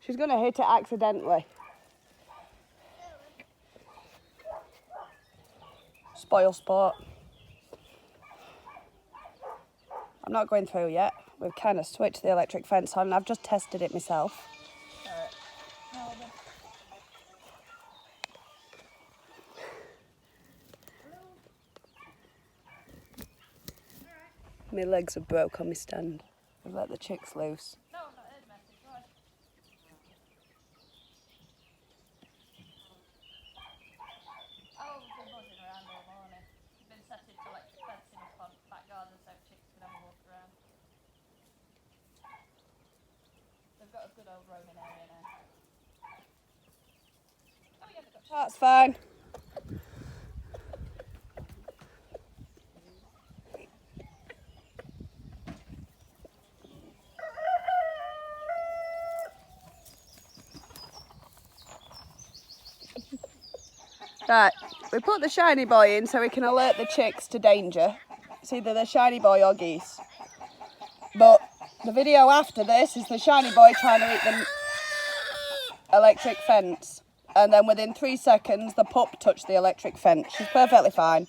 She's going to hit it accidentally. Spoil sport. I'm not going through yet. We've kind of switched the electric fence on and I've just tested it myself. My legs are broke on my stand. I've let the chicks loose. No, I've not heard a message, right? Oh, we've been buzzing around all morning. We've been setting to electric fencing up on back garden so chicks can have a walk around. They've got a good old roaming area now. Oh yeah, they've got chicks. That's fine. Right, we put the shiny boy in so we can alert the chicks to danger. It's either the shiny boy or geese. But the video after this is the shiny boy trying to eat the electric fence. And then within 3 seconds, the pup touched the electric fence. She's perfectly fine.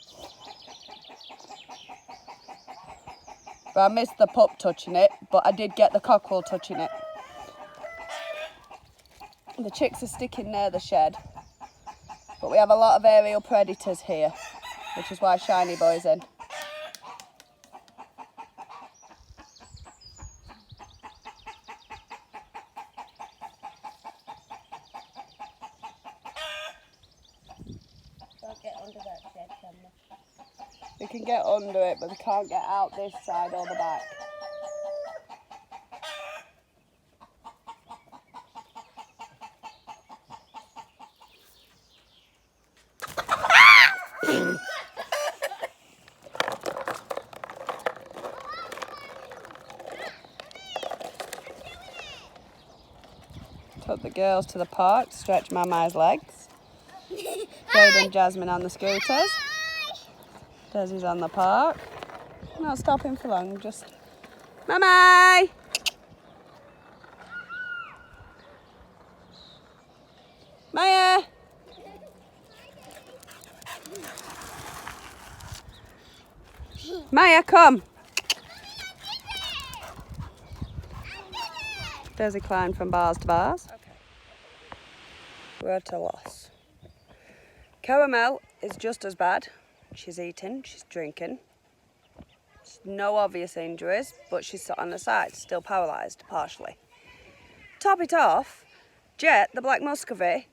But I missed the pup touching it, but I did get the cockerel touching it. The chicks are sticking near the shed. But we have a lot of aerial predators here, which is why Shiny Boy's in. Don't get under that shed, can we? We can get under it, but we can't get out this side or the back. Took the girls to the park to stretch Mama's legs. Jade and Jasmine on the scooters. Desi's on the park. Not stopping for long, just... Mama! Maya! Maya, come! Desi climbed from bars to bars. Okay. We're at a loss. Caramel is just as bad. She's eating, she's drinking. There's no obvious injuries, but she's sat on the side, still paralysed, partially. Top it off, Jet, the black muscovy,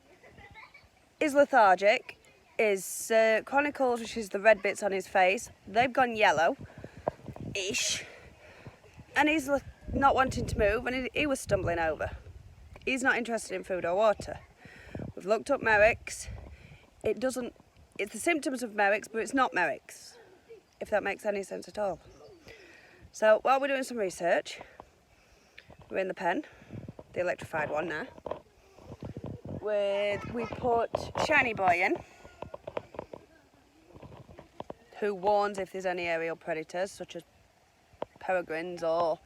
is lethargic. His chronicles, which is the red bits on his face, they've gone yellow-ish. And he's not wanting to move, and he was stumbling over. He's not interested in food or water. We've looked up Merrick's. It's the symptoms of Merrick's, but it's not Merrick's, if that makes any sense at all. So while we're doing some research, we're in the pen, the electrified one now. We put Shiny Boy in, who warns if there's any aerial predators, such as peregrines or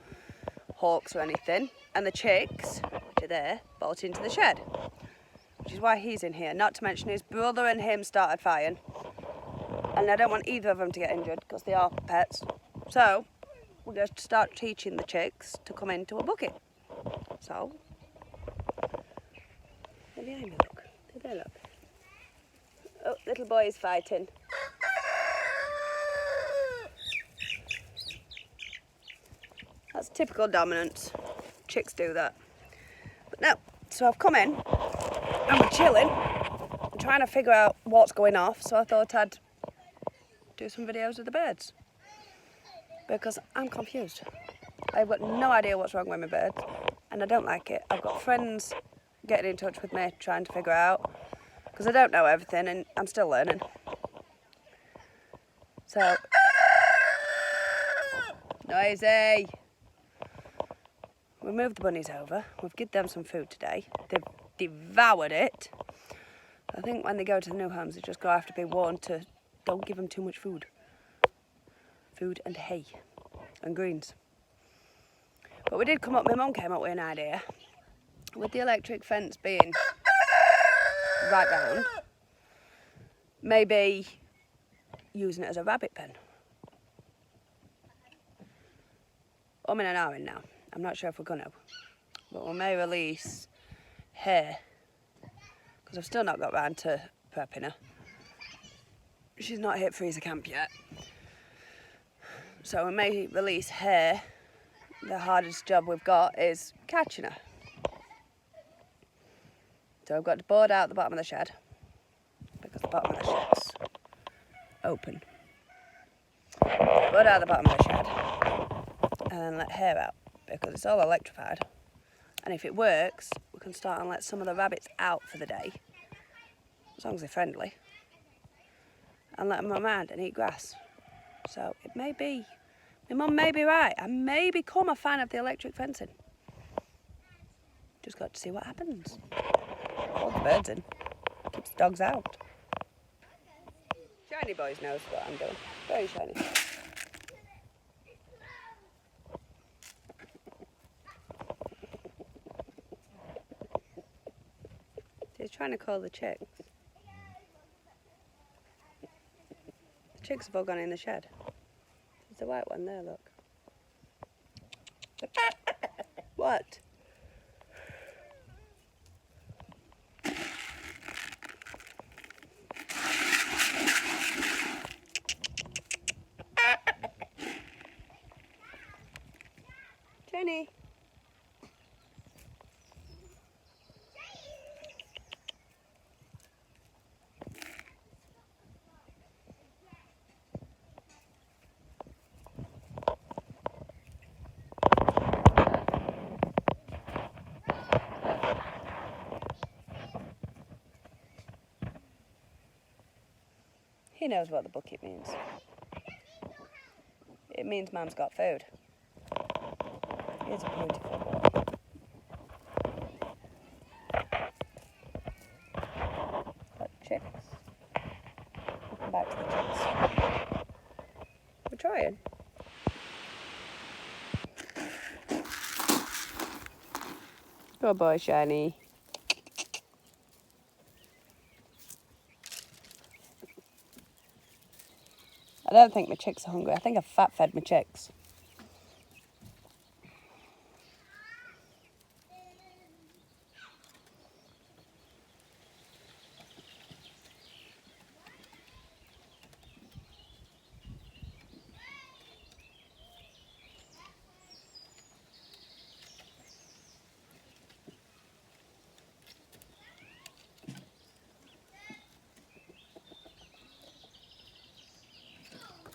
hawks or anything, and the chicks, which are there, bolt into the shed, which is why he's in here. Not to mention his brother and him started fighting, and I don't want either of them to get injured because they are pets. So we're going to start teaching the chicks to come into a bucket. So, they're behind me, look. They're there, look. Oh, little boy is fighting. That's typical dominance. Chicks do that. But no, so I've come in and we're chilling. I'm trying to figure out what's going off, so I thought I'd do some videos of the birds. Because I'm confused. I've got no idea what's wrong with my birds, and I don't like it. I've got friends getting in touch with me, trying to figure out, because I don't know everything and I'm still learning. So, noisy. We moved the bunnies over. We've given them some food today. They've devoured it. I think when they go to the new homes, they just have to be warned to don't give them too much food. Food and hay and greens. But we did come up, my mum came up with an idea with the electric fence being right round, maybe using it as a rabbit pen. I'm in an hour in now. I'm not sure if we're gonna, but we may release Hare, because I've still not got round to prepping her. She's not hit freezer camp yet. So we may release Hare. The hardest job we've got is catching her. So I've got to board out the bottom of the shed, because the bottom of the shed's open. Board out the bottom of the shed and then let Hare out, because it's all electrified. And if it works, we can start and let some of the rabbits out for the day, as long as they're friendly, and let them run around and eat grass. So it may be, my mum may be right. I may become a fan of the electric fencing. Just got to see what happens. Hold the birds in, keeps the dogs out. Shiny Boys knows what I'm doing. Very shiny. He's trying to call the chicks. The chicks have all gone in the shed. There's a white one there, look. What? Jenny. He knows what the bucket means. It means Mum's got food. He's a beautiful boy. Got chicks. We'll come back to the chicks. We're trying. Good boy, Shiny. I don't think my chicks are hungry. I think I've fat-fed my chicks.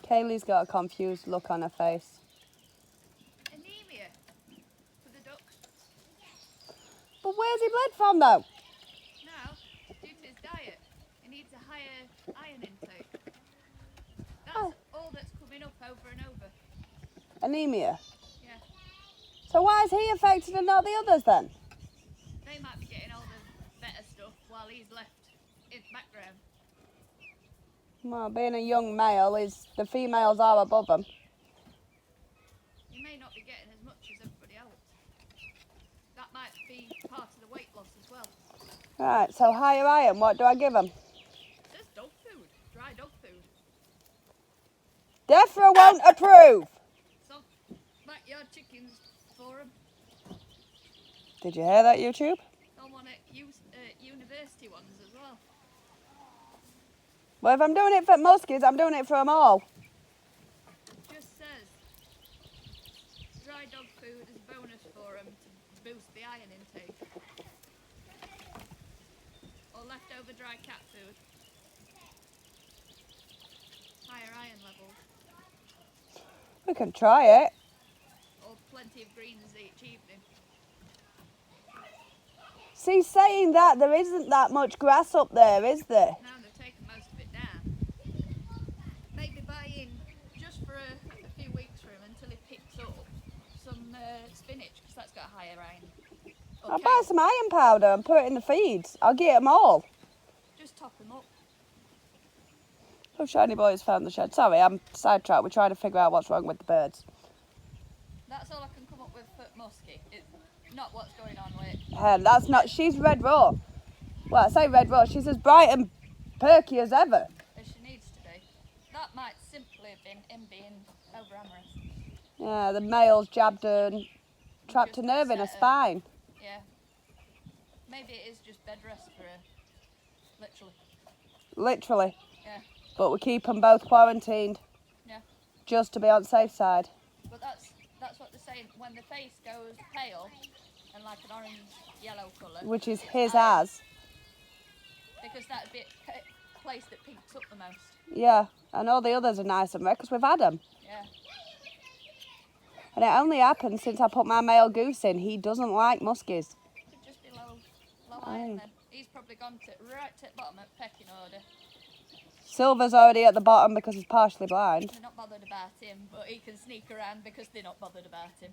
Kaylee's got a confused look on her face. Anemia for the ducks. But where's he bled from, though? Now, due to his diet, he needs a higher iron intake. That's all that's coming up over and over. Anemia. Yeah. So why is he affected and not the others, then? They might be getting all the better stuff while he's left in the background. Well, being a young male, the females are above him. He may not be getting as much as everybody else. That might be part of the weight loss as well. Right, so higher iron, what do I give him? There's dog food, dry dog food. Defra won't approve. Some backyard chickens for him. Did you hear that, YouTube? Someone at university ones as well. Well, if I'm doing it for muskies, I'm doing it for them all. Just says dry dog food is a bonus for him to boost the iron intake. Or leftover dry cat food. Higher iron levels. We can try it. Or plenty of greens each evening. See, saying that, there isn't that much grass up there, is there? Now they've taken most of it down. Maybe buy in just for a few weeks for him until he picks up some spinach, because that's got higher iron. I'll buy some iron powder and put it in the feeds. I'll get them all. Just top him up. Oh, Shiny Boy's found the shed. Sorry, I'm sidetracked. We're trying to figure out what's wrong with the birds. That's all I can come up with for muskie. not what's going on with it. That's not. She's red raw. Well, I say red raw. She's as bright and perky as ever. As she needs to be. That might simply have been him being over amorous. Yeah, the male's jabbed her and trapped a Just nerve in her upset her. spine. Yeah. Maybe it is just bed rest for her. Literally. Literally. Yeah. But we keep them both quarantined. Yeah. Just to be on the safe side. But that's what they're saying. When the face goes pale and like an orange yellow colour. Which is it's his iron, as. Because that'd be a place that pinks up the most. Yeah. And all the others are nice and red because we've had them. Yeah. And it only happened since I put my male goose in. He doesn't like muskies. Could just be low Aye. iron then. He's probably gone right to the bottom of pecking order. Silver's already at the bottom because he's partially blind. They're not bothered about him, but he can sneak around because they're not bothered about him.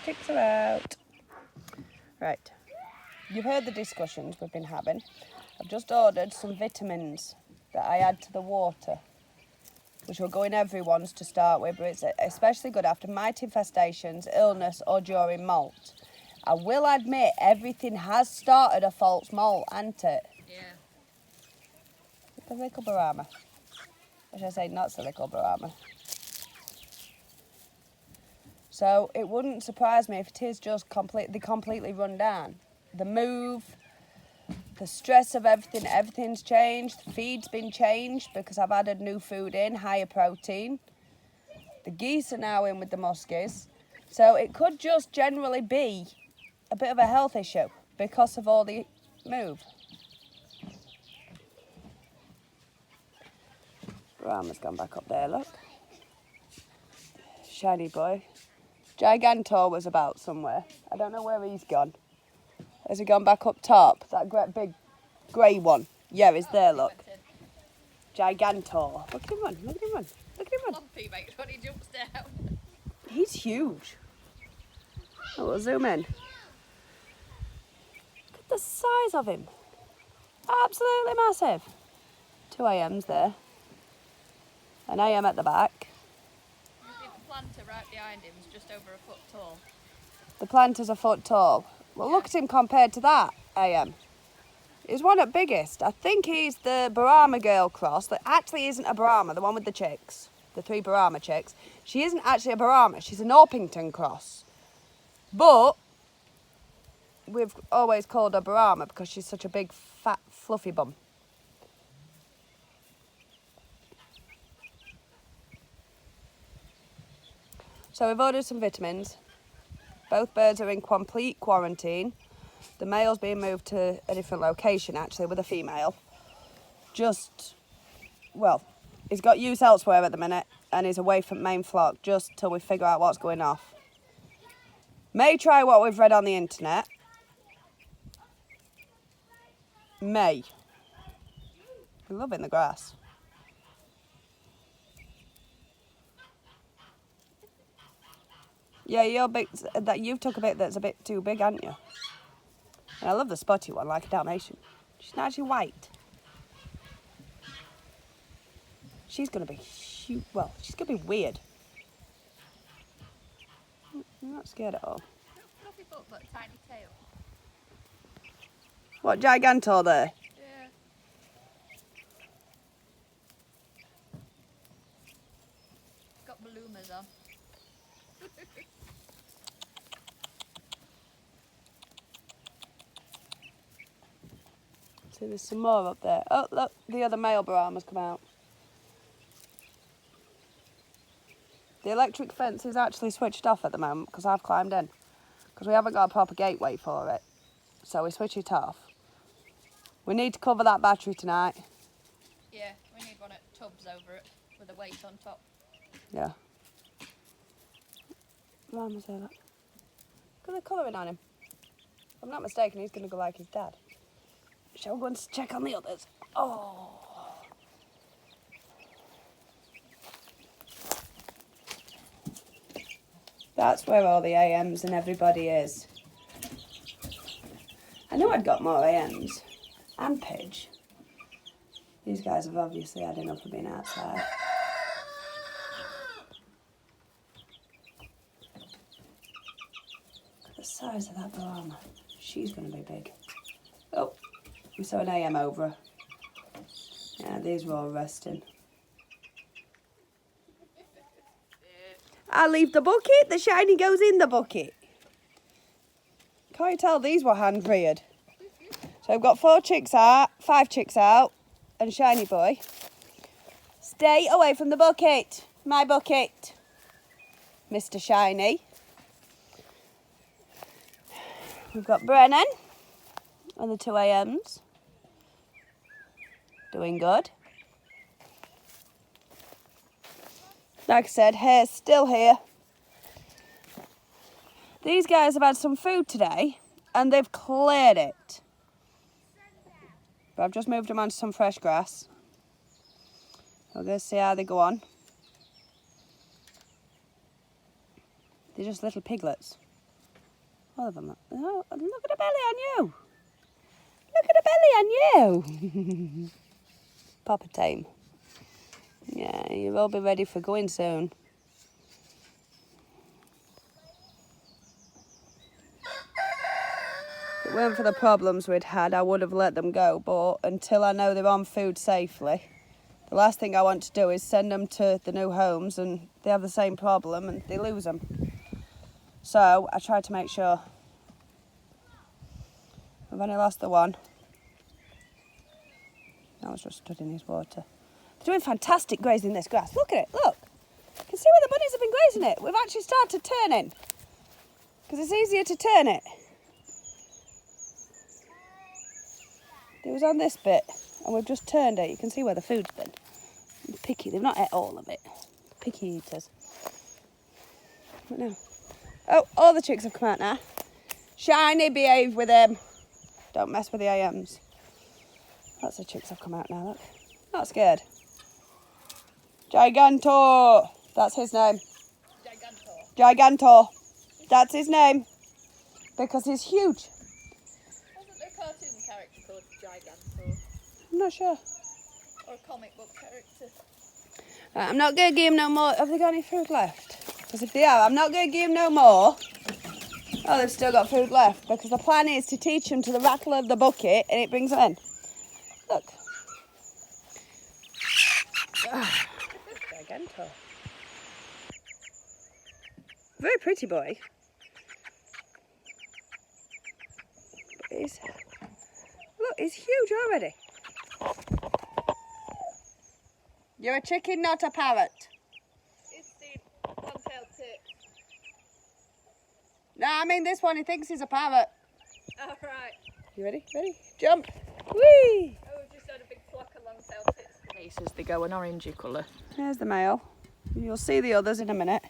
Chicks are out. Right. You've heard the discussions we've been having. I've just ordered some vitamins that I add to the water, which will go in everyone's to start with, but it's especially good after mite infestations, illness, or during molt. I will admit everything has started a false molt, hasn't it? Yeah. The Silicobarama. Or should I say not Silicobarama? So it wouldn't surprise me if it is just completely run down. The move, the stress of everything's changed. The feed's been changed because I've added new food in, higher protein. The geese are now in with the muskies. So it could just generally be a bit of a health issue because of all the move. Rama's gone back up there, look. Shiny boy. Gigantor was about somewhere. I don't know where he's gone. Has he gone back up top? That great big grey one. Yeah, he's there, look. Gigantor. Look at him run, look at him run, look at him run. Lumpy makes when he jumps down. He's huge. Oh, we'll zoom in. Look at the size of him. Absolutely massive. 2 AMs there. An AM at the back. You think the planter right behind him is just over a foot tall? The planter's a foot tall. Well, look at him compared to that AM. He's one at biggest. I think he's the Brahma girl cross that actually isn't a Brahma, the one with the chicks. The 3 Brahma chicks. She isn't actually a Brahma. She's an Orpington cross. But we've always called her Brahma because she's such a big, fat, fluffy bum. So we've ordered some vitamins. Both birds are in complete quarantine. The male's being moved to a different location, actually, with a female. Well, he's got use elsewhere at the minute, and he's away from main flock just till we figure out what's going off. May try what we've read on the internet. May. We're loving the grass. Yeah, you're big. That you've took a bit that's a bit too big, haven't you? And I love the spotty one, like a Dalmatian. She's not actually white. She's gonna be huge. Well, she's gonna be weird. I'm not scared at all. Fluffy foot but a tiny tail. What, Gigantor there? Yeah. Got bloomers on. See, there's some more up there. Oh, look, the other male Brahma's come out. The electric fence is actually switched off at the moment because I've climbed in. Because we haven't got a proper gateway for it. So we switch it off. We need to cover that battery tonight. Yeah, we need one at tubs over it with a weight on top. Yeah. Brahma's there, look. Look at the colouring on him. If I'm not mistaken, he's going to go like his dad. Shall we go and check on the others? Oh. That's where all the AMs and everybody is. I knew I'd got more AMs. And Pidge. These guys have obviously had enough of being outside. Look at the size of that Brahma. She's going to be big. Oh, we saw an AM over her. Yeah, these were all resting. I leave the bucket, the shiny goes in the bucket. Can't you tell these were hand reared? So I've got 5 chicks out, and shiny boy. Stay away from the bucket. My bucket. Mr. Shiny. We've got Brennan and the 2 AMs. Doing good. Like I said, hair's still here. These guys have had some food today and they've cleared it. But I've just moved them onto some fresh grass. We're going to see how they go on. They're just little piglets. All of them. Oh, look at the belly on you. Look at the belly on you. Papa tame. Yeah, you'll all be ready for going soon. If it weren't for the problems we'd had, I would have let them go. But until I know they're on food safely, the last thing I want to do is send them to the new homes and they have the same problem and they lose them. So I tried to make sure. I've only lost the one. I was just stood in his water. They're doing fantastic grazing this grass. Look at it, look. You can see where the bunnies have been grazing it. We've actually started turning. Because it's easier to turn it. It was on this bit and we've just turned it. You can see where the food's been. Picky, they've not ate all of it. Picky eaters. What now? Oh, all the chicks have come out now. Shiny, behave with them. Don't mess with the AMs. Lots of chicks have come out now, look. Not scared. Gigantor. That's his name. Gigantor. That's his name. Because he's huge. Wasn't there a cartoon character called Gigantor? I'm not sure. Or a comic book character? Right, I'm not going to give him no more. Have they got any food left? Because if they have, I'm not going to give him no more. Oh, they've still got food left. Because the plan is to teach them to the rattle of the bucket and it brings them in. Look. Gigantor. Very pretty boy. But look, he's huge already. You're a chicken, not a parrot. It's the long-tailed tit. No, I mean this one, he thinks he's a parrot. Oh, right. You ready? Ready? Jump. Whee! Oh, we've just had a big flock of long-tailed tits. As they go an orangey colour. There's the male. You'll see the others in a minute.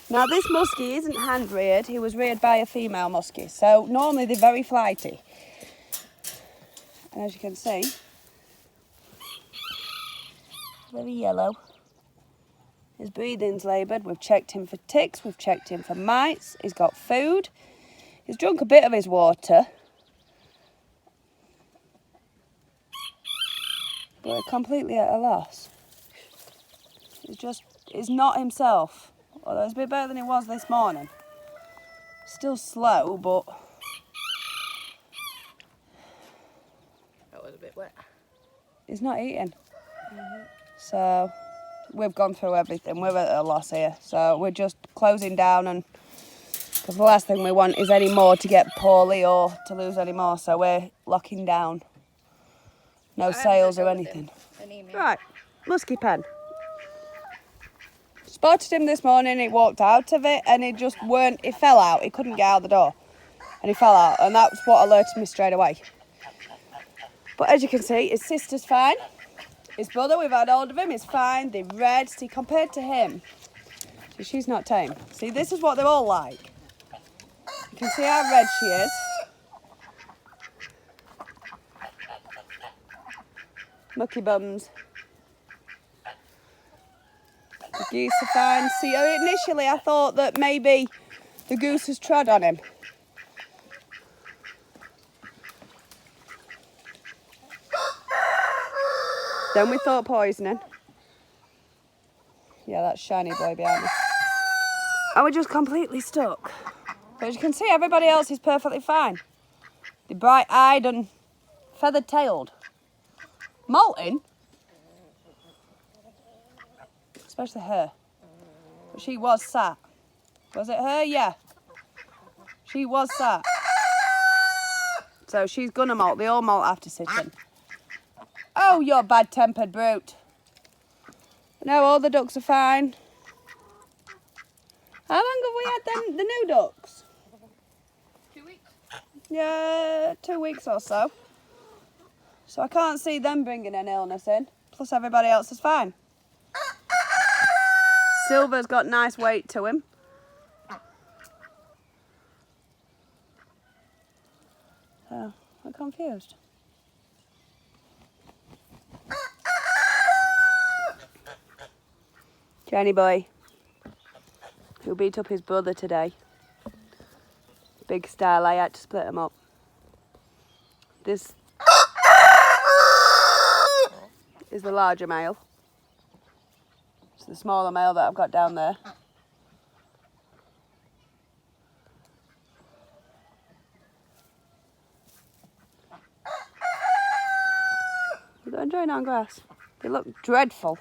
Now this muskie isn't hand reared, he was reared by a female muskie. So normally they're very flighty. And as you can see, very yellow. His breathing's laboured. We've checked him for ticks, we've checked him for mites. He's got food. He's drunk a bit of his water. But we're completely at a loss. He's not himself. Although it's a bit better than he was this morning. Still slow, but... That was a bit wet. He's not eating. So we've gone through everything. We're at a loss here. So we're just closing down, and because the last thing we want is any more to get poorly or to lose any more. So we're locking down. No sales or anything. Right, muskie pen. Spotted him this morning, he walked out of it and he fell out. He couldn't get out the door and he fell out, and that's what alerted me straight away. But as you can see, his sister's fine. His brother, we've had hold of him, is fine. They're red. See, compared to him, see, she's not tame. See, this is what they're all like. You can see how red she is. Mucky bums. The geese are fine. See, initially I thought that maybe the goose has trod on him. Then we thought poisoning. Yeah, that's shiny boy behind me. And we're just completely stuck. But as you can see, everybody else is perfectly fine. They're bright-eyed and feather-tailed. Molting. Especially her. But she was sat. Was it her? Yeah. She was sat. So she's gonna molt. They all molt after sitting. Oh, you're bad-tempered brute. No, all the ducks are fine. How long have we had the new ducks? 2 weeks. Yeah, 2 weeks or so. So I can't see them bringing an illness in. Plus everybody else is fine. Silver's got nice weight to him. So, I'm confused. Jenny boy, who beat up his brother today. Big style, I had to split him up. This is the larger male. It's the smaller male that I've got down there. They're enjoying it on grass. They look dreadful.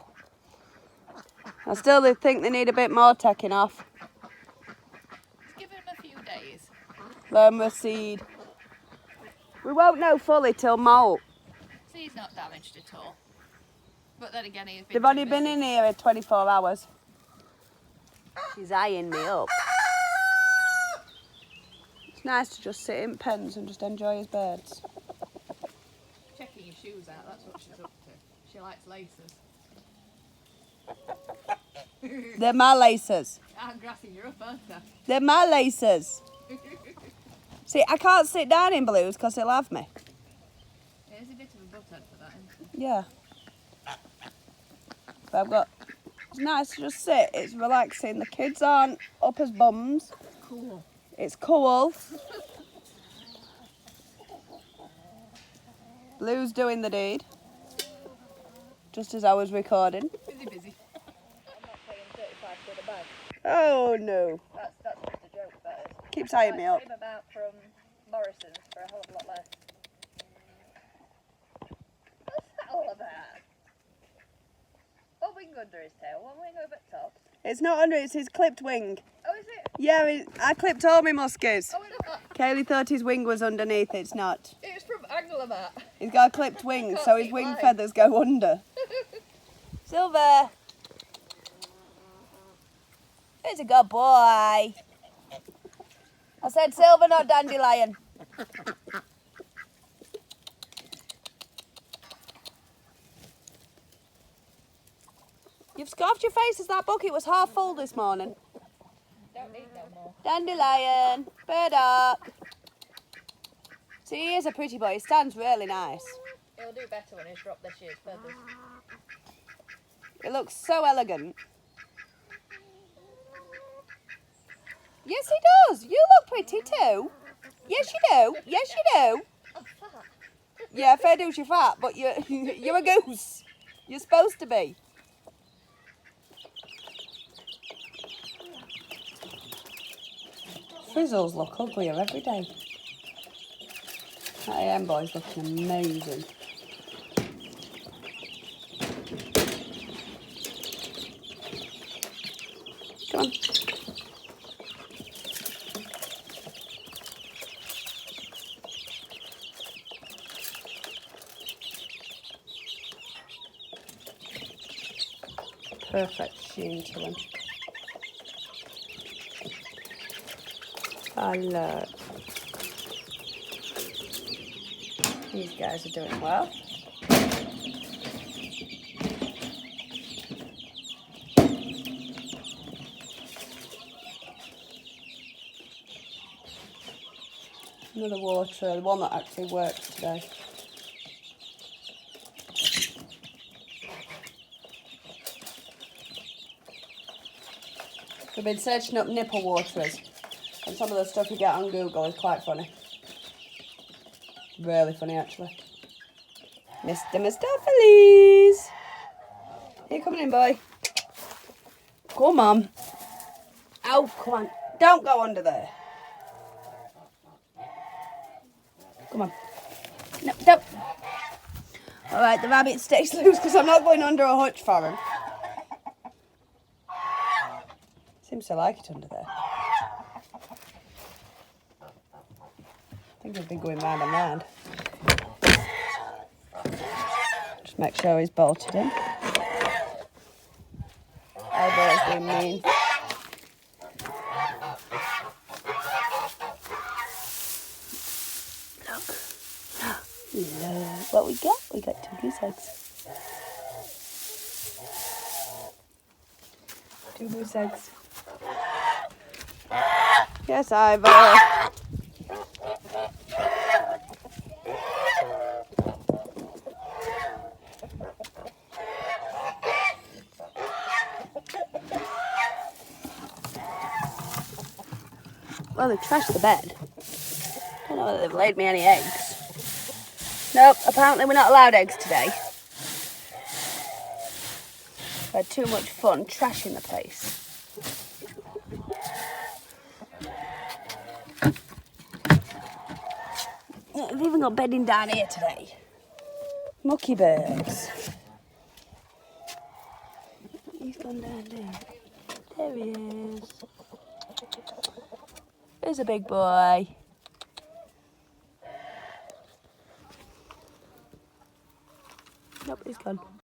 I still think they need a bit more taking off. Just give him a few days. Learn with seed. We won't know fully till molt. See, he's not damaged at all. But then again, he's been They've too only been busy. in here 24 hours. She's eyeing me up. It's nice to just sit in pens and just enjoy his birds. Checking your shoes out, that's what she's up to. She likes laces. They're my laces. I'm grassing you up, aren't I? They're my laces. See, I can't sit down in blues because they'll have me. There's a bit of a butthead for that, isn't it? Yeah. But I've got, it's nice to just sit, it's relaxing. The kids aren't up as bums. Cool. It's cool. Blue's doing the deed. Just as I was recording. Busy, busy. I'm not paying 35 quid a bag. Oh no. That's just a joke, that is. Keeps eyeing me up. Came about from Morrison's for a hell of a lot less. What's that all about? One wing under his tail, one wing over top. It's not under, it's his clipped wing. Oh, is it? Yeah, I clipped all my muskies. Oh, is it? Kaylee thought his wing was underneath, it's not. It was from Anglermat. He's got a clipped wing, Can't so his keep wing lying. feathers go under. Silver! He's a good boy. I said Silver, not Dandelion. You've scarfed your face as that bucket was half full this morning. Don't need no more. Dandelion, burdock. See, he is a pretty boy. He stands really nice. He'll do better when he's dropped this year's feathers. It looks so elegant. Yes, he does. You look pretty too. Yes, you do. Yes, you do. I'm fat. Yeah, fair dues, you're fat, but you're a goose. You're supposed to be. Frizzles look uglier every day. That AM boy's looking amazing. Come on. Perfect sheen to him. I love. These guys are doing well. Another water, the one that actually works today. We've been searching up nipple waterers, and some of the stuff you get on Google is quite funny. Really funny, actually. Mr. Mistopheles! Here, coming in, boy. Come on. Oh, come on. Don't go under there. Come on. No, don't. All right, the rabbit stays loose because I'm not going under a hutch for him. Seems to like it under there. I think he's been going round and round. Just make sure he's bolted in. Elbow's been mean. Look what we got. We got 2 goose eggs. 2 goose eggs. Yes, Ivor. Well, they've trashed the bed. Don't know whether they've laid me any eggs. Nope, apparently we're not allowed eggs today. We had too much fun trashing the place. They've even got bedding down here today. Mucky birds. He's gone down there. There he is. There's a big boy. Nope, he's gone.